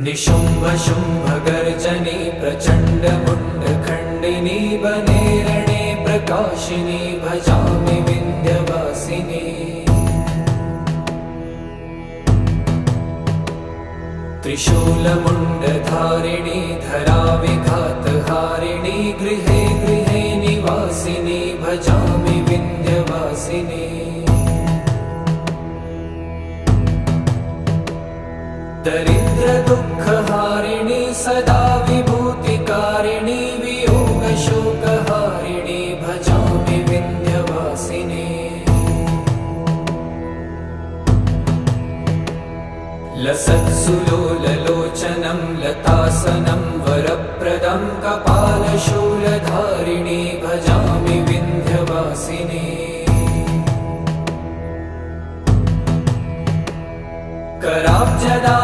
निशुम्भ शुम्भ गर्जनी प्रचण्ड मुण्ड खण्डिनी बने रणे प्रकाशिनी भजामि विन्ध्यवासिनी। त्रिशूलमुण्डधारिणी धरा विघातहारिणी गृहे गृहे निवासिनी भजामि विन्ध्यवासिनी। दरिद्र दुःखहारिणी सदा विभूतिकारिणी वियोगशोकहारिणी भजामि विन्ध्यवासिनी। लसत्सुलोललोचनं लतासनं वरप्रदं कपालशूलधारिणी भजामि विन्ध्यवासिनी। कराब्जदा